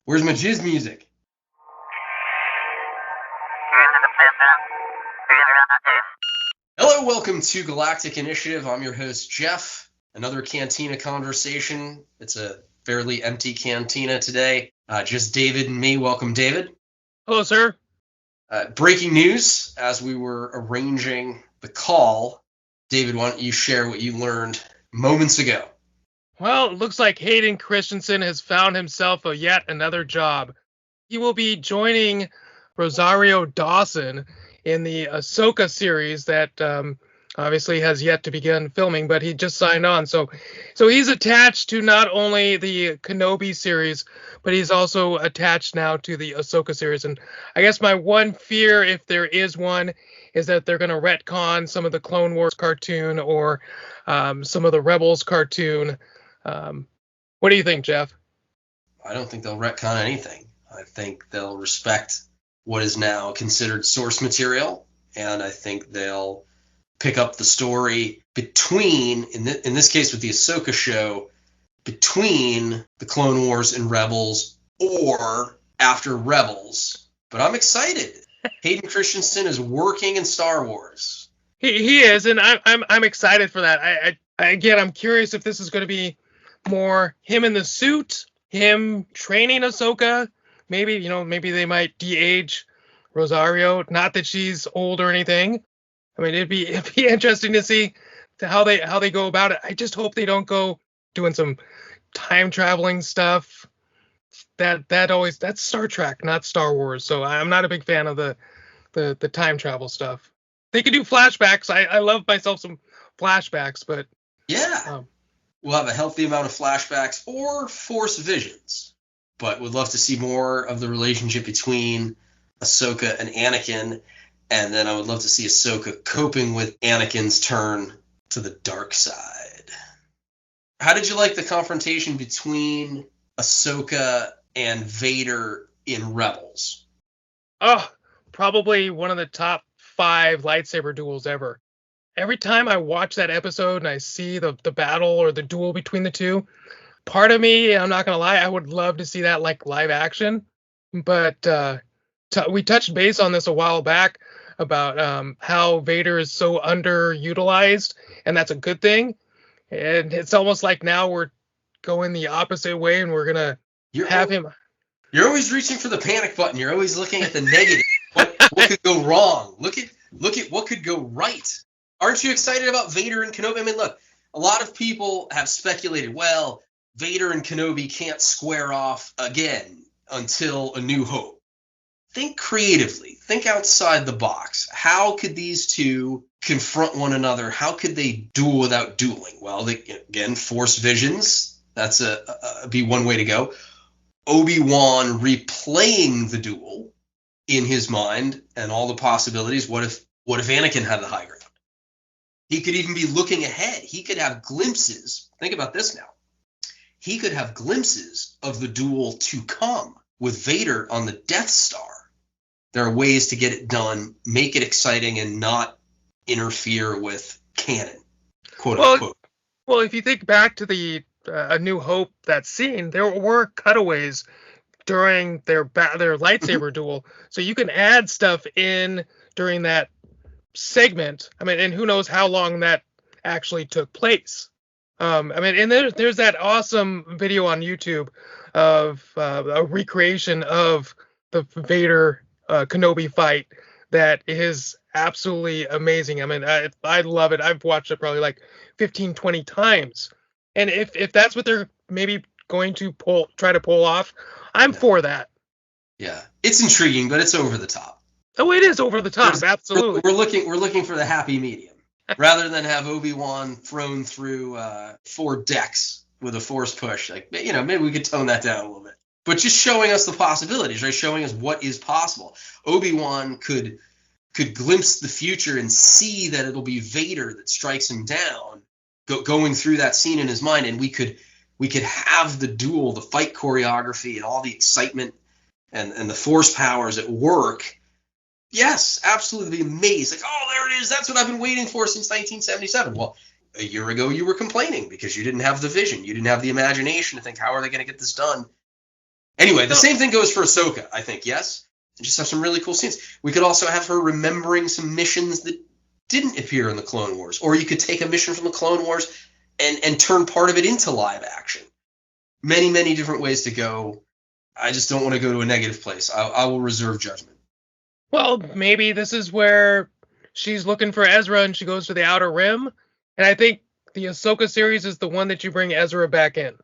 Where's my jizz music? Hello, welcome to Galactic Initiative. I'm your host, Jeff. Another Cantina conversation. It's a fairly empty Cantina today. Just David and me. Welcome, David. Hello, sir. Breaking news, as we were arranging the call. David, why don't you share what you learned moments ago? Well, it looks like Hayden Christensen has found himself yet another job. He will be joining Rosario Dawson in the Ahsoka series that obviously has yet to begin filming, but he just signed on. So he's attached to not only the Kenobi series, but he's also attached now to the Ahsoka series. And I guess my one fear, if there is one, is that they're going to retcon some of the Clone Wars cartoon or some of the Rebels cartoon. What do you think, Jeff? I don't think they'll retcon anything. I think they'll respect what is now considered source material, and I think they'll pick up the story between, in this case with the Ahsoka show, between the Clone Wars and Rebels or after Rebels. But I'm excited. Hayden Christensen is working in Star Wars. He is, and I'm excited for that. I'm curious if this is going to be more him in the suit, him training Ahsoka. Maybe they might de-age Rosario. Not that she's old or anything. I mean, it'd be interesting to see how they go about it. I just hope they don't go doing some time traveling stuff. That's Star Trek, not Star Wars. So I'm not a big fan of the time travel stuff. They could do flashbacks. I love myself some flashbacks, but yeah. We'll have a healthy amount of flashbacks or force visions, but would love to see more of the relationship between Ahsoka and Anakin, and then I would love to see Ahsoka coping with Anakin's turn to the dark side. How did you like the confrontation between Ahsoka and Vader in Rebels? Oh, probably one of the top 5 lightsaber duels ever. Every time I watch that episode and I see the battle or the duel between the two, part of me, I'm not going to lie, I would love to see that like live action. But we touched base on this a while back about how Vader is so underutilized, and that's a good thing. And it's almost like now we're going the opposite way, and we're going to have him. You're always reaching for the panic button. You're always looking at the negative. What could go wrong? Look at what could go right. Aren't you excited about Vader and Kenobi? I mean, look, a lot of people have speculated, well, Vader and Kenobi can't square off again until A New Hope. Think creatively. Think outside the box. How could these two confront one another? How could they duel without dueling? Well, again, force visions. That's be one way to go. Obi-Wan replaying the duel in his mind and all the possibilities. What if Anakin had the high ground? He could even be looking ahead. He could have glimpses. Think about this now. He could have glimpses of the duel to come with Vader on the Death Star. There are ways to get it done, make it exciting, and not interfere with canon, quote unquote. Well, if you think back to the A New Hope, that scene, there were cutaways during their lightsaber duel, so you can add stuff in during that segment. I mean, and who knows how long that actually took place. I mean, and there's that awesome video on YouTube of a recreation of the Vader Kenobi fight that is absolutely amazing. I mean, I love it. I've watched it probably like 15, 20 times. And if that's what they're maybe going to try to pull off, I'm for that. Yeah, it's intriguing, but it's over the top. Oh, it is over the top, absolutely. We're looking for the happy medium, rather than have Obi-Wan thrown through 4 decks with a force push. Like, maybe we could tone that down a little bit. But just showing us the possibilities, right? Showing us what is possible. Obi-Wan could glimpse the future and see that it'll be Vader that strikes him down, going through that scene in his mind, and we could have the duel, the fight choreography, and all the excitement and the force powers at work. Yes, absolutely amazed. Like, oh, there it is. That's what I've been waiting for since 1977. Well, a year ago you were complaining because you didn't have the vision. You didn't have the imagination to think, how are they going to get this done? Anyway, the same thing goes for Ahsoka, I think, yes? And just have some really cool scenes. We could also have her remembering some missions that didn't appear in the Clone Wars. Or you could take a mission from the Clone Wars and turn part of it into live action. Many, many different ways to go. I just don't want to go to a negative place. I will reserve judgment. Well, maybe this is where she's looking for Ezra and she goes to the Outer Rim. And I think the Ahsoka series is the one that you bring Ezra back in.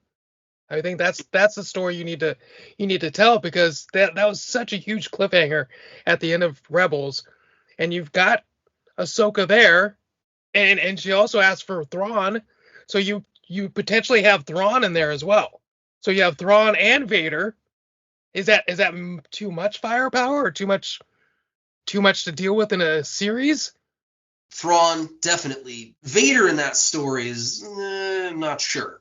I think that's the story you need to tell, because that was such a huge cliffhanger at the end of Rebels, and you've got Ahsoka there, and she also asked for Thrawn, so you potentially have Thrawn in there as well. So you have Thrawn and Vader. Is that too much firepower or too much to deal with in a series? Thrawn, definitely. Vader in that story is I'm not sure.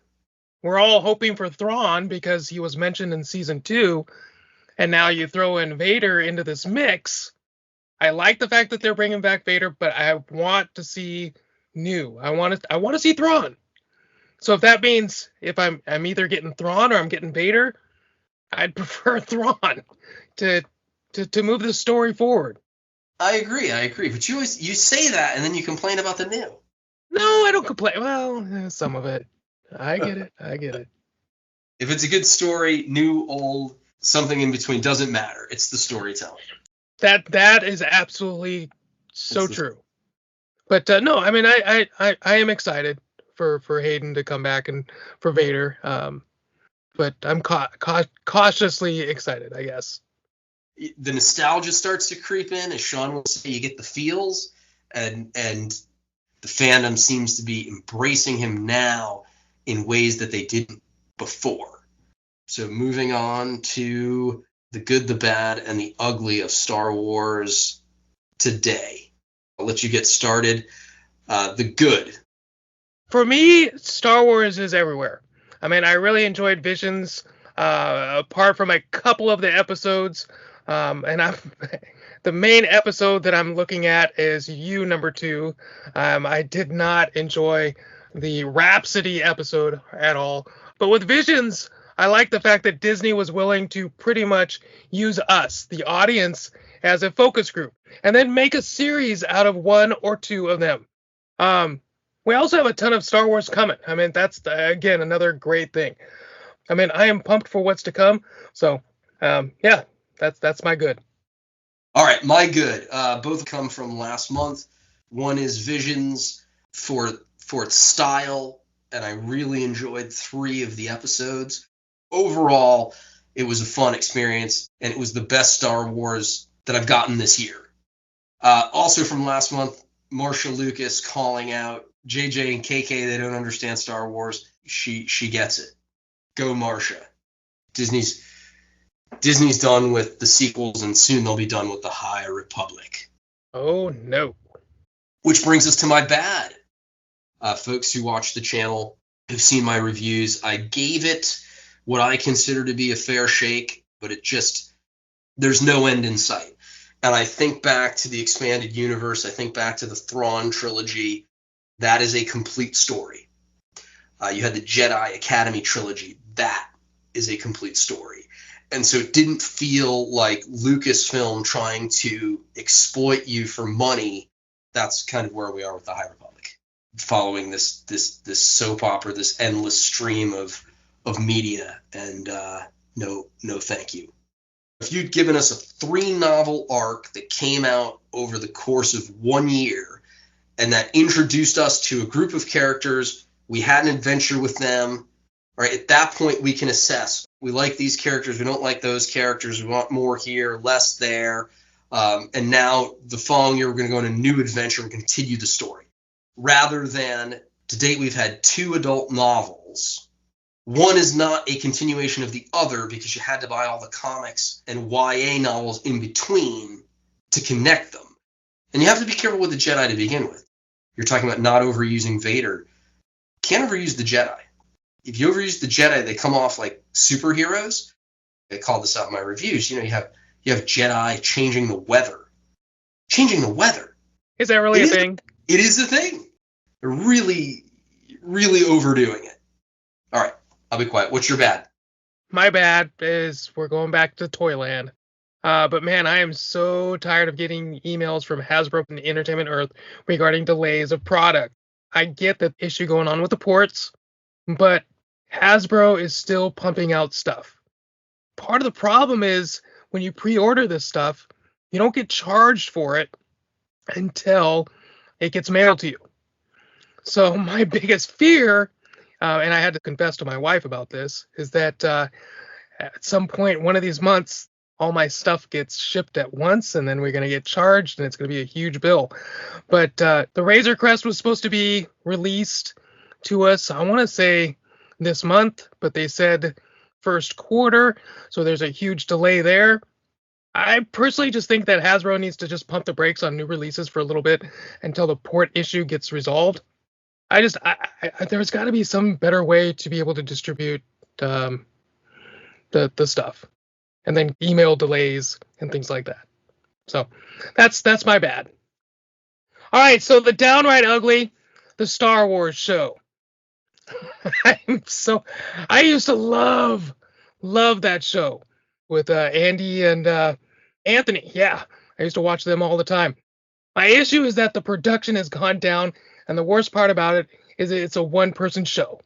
We're all hoping for Thrawn because he was mentioned in season 2, and now you throw in Vader into this mix. I like the fact that they're bringing back Vader, but I want to see new. I want to see Thrawn. So if that means if I'm either getting Thrawn or I'm getting Vader, I'd prefer Thrawn to move the story forward. I agree. But you say that and then you complain about the new. No, I don't complain. Well, some of it. I get it. If it's a good story, new, old, something in between, doesn't matter. It's the storytelling. That is absolutely so true. But no, I mean, I am excited for Hayden to come back and for Vader. But I'm cautiously excited, I guess. The nostalgia starts to creep in, as Sean will say. You get the feels, and the fandom seems to be embracing him now in ways that they didn't before. So moving on to the good, the bad, and the ugly of Star Wars today. I'll let you get started. The good. For me, Star Wars is everywhere. I mean, I really enjoyed Visions, apart from a couple of the episodes. And the main episode that I'm looking at is number 2. I did not enjoy the Rhapsody episode at all. But with Visions, I like the fact that Disney was willing to pretty much use us, the audience, as a focus group, and then make a series out of 1 or 2 of them. We also have a ton of Star Wars coming. I mean, that's, again, another great thing. I mean, I am pumped for what's to come. So, yeah, that's my good. All right, my good. Both come from last month. One is Visions for its style, and I really enjoyed 3 of the episodes. Overall, it was a fun experience, and it was the best Star Wars that I've gotten this year. Also from last month, Marsha Lucas calling out JJ and KK. They don't understand Star Wars. She gets it. Go Marsha. Disney's done with the sequels, and soon they'll be done with the High Republic. Oh, no. Which brings us to my bad. Folks who watch the channel, who've seen my reviews, I gave it what I consider to be a fair shake, but there's no end in sight. And I think back to the expanded universe. I think back to the Thrawn trilogy. That is a complete story. You had the Jedi Academy trilogy. That is a complete story. And so it didn't feel like Lucasfilm trying to exploit you for money. That's kind of where we are with the High Republic, following this soap opera, this endless stream of media. And no, thank you. If you'd given us a 3-novel arc that came out over the course of 1 year, and that introduced us to a group of characters, we had an adventure with them, right? At that point, we can assess. We like these characters. We don't like those characters. We want more here, less there. And now the following year, we're going to go on a new adventure and continue the story. Rather than, to date, we've had 2 adult novels. One is not a continuation of the other because you had to buy all the comics and YA novels in between to connect them. And you have to be careful with the Jedi to begin with. You're talking about not overusing Vader. Can't overuse the Jedi. If you overuse the Jedi, they come off like superheroes. I called this out in my reviews. You have Jedi changing the weather. Changing the weather. Is that really a thing? It is a thing. They're really, really overdoing it. All right, I'll be quiet. What's your bad? my bad, is we're going back to Toyland. But man, I am so tired of getting emails from Hasbro and Entertainment Earth regarding delays of product. I get the issue going on with the ports, but Hasbro is still pumping out stuff. Part of the problem is when you pre-order this stuff, you don't get charged for it until it gets mailed to you. So my biggest fear, and I had to confess to my wife about this, is that at some point, one of these months, all my stuff gets shipped at once, and then we're going to get charged, and it's going to be a huge bill. But the Razor Crest was supposed to be released to us, I want to say this month, but they said first quarter, so there's a huge delay there. I personally just think that Hasbro needs to just pump the brakes on new releases for a little bit until the port issue gets resolved. There's got to be some better way to be able to distribute the stuff, and then email delays and things like that. So that's my bad. All right, so the downright ugly, the Star Wars show. I used to love that show with Andy and Anthony. Yeah, I used to watch them all the time. My issue is that the production has gone down, and the worst part about it is it's a one-person show.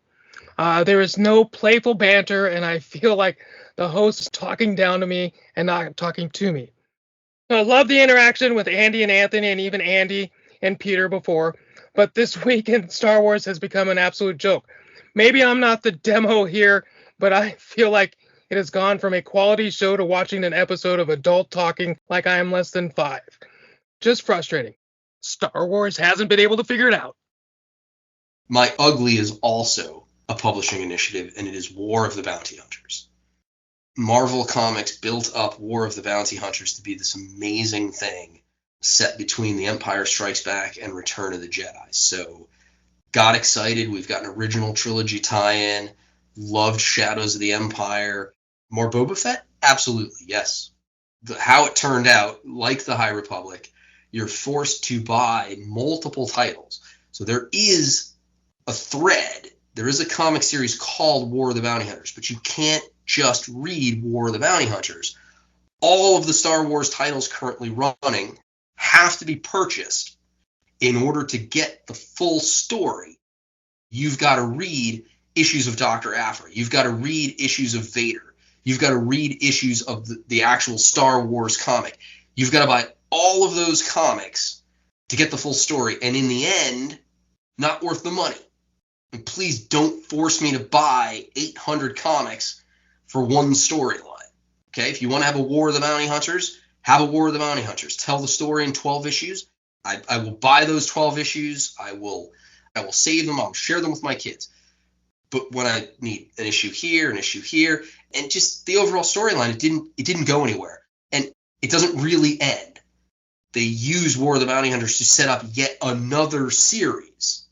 There is no playful banter, and I feel like the host is talking down to me and not talking to me. I love the interaction with Andy and Anthony, and even Andy and Peter before, but this week in Star Wars has become an absolute joke. Maybe I'm not the demo here, but I feel like it has gone from a quality show to watching an episode of adult talking like I am less than 5. Just frustrating. Star Wars hasn't been able to figure it out. My ugly is also a publishing initiative, and it is War of the Bounty Hunters. Marvel Comics built up War of the Bounty Hunters to be this amazing thing set between The Empire Strikes Back and Return of the Jedi. So got excited. We've got an original trilogy tie-in. Loved Shadows of the Empire. More Boba Fett? Absolutely, yes. How it turned out, like the High Republic, you're forced to buy multiple titles. So there is a thread. There is a comic series called War of the Bounty Hunters, but you can't just read War of the Bounty Hunters. All of the Star Wars titles currently running have to be purchased in order to get the full story. You've got to read issues of Dr. Aphra. You've got to read issues of Vader. You've got to read issues of the actual Star Wars comic. You've got to buy all of those comics to get the full story. And in the end, not worth the money. And please don't force me to buy 800 comics for one storyline. Okay, if you want to have a War of the Bounty Hunters, have a War of the Bounty Hunters. Tell the story in 12 issues. I will buy those 12 issues. I will save them. I'll share them with my kids. But when I need an issue here, and just the overall storyline, it didn't go anywhere. And it doesn't really end. They use War of the Bounty Hunters to set up yet another series.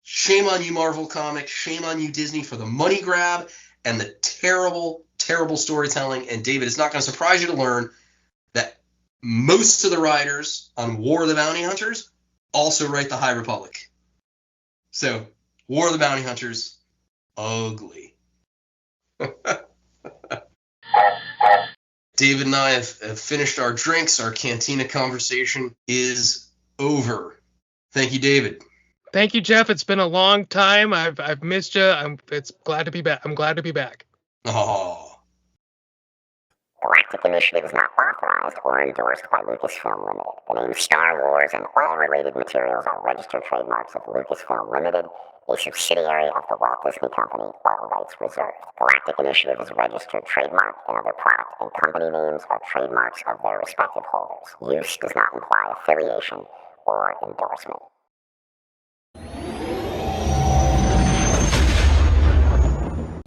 Shame on you, Marvel Comics. Shame on you, Disney, for the money grab and the terrible, terrible storytelling. And David, it's not going to surprise you to learn that most of the writers on War of the Bounty Hunters also write the High Republic. So, War of the Bounty Hunters, ugly. David and I have finished our drinks. Our Cantina conversation is over. Thank you, David. Thank you, Jeff. It's been a long time. I've missed you. It's glad to be back. I'm glad to be back. Oh. Galactic Initiative is not authorized or endorsed by Lucasfilm Limited. The name Star Wars and all related materials are registered trademarks of Lucasfilm Limited, a subsidiary of the Walt Disney Company, all rights reserved. Galactic Initiative is a registered trademark, and other product and company names are trademarks of their respective holders. Use does not imply affiliation or endorsement.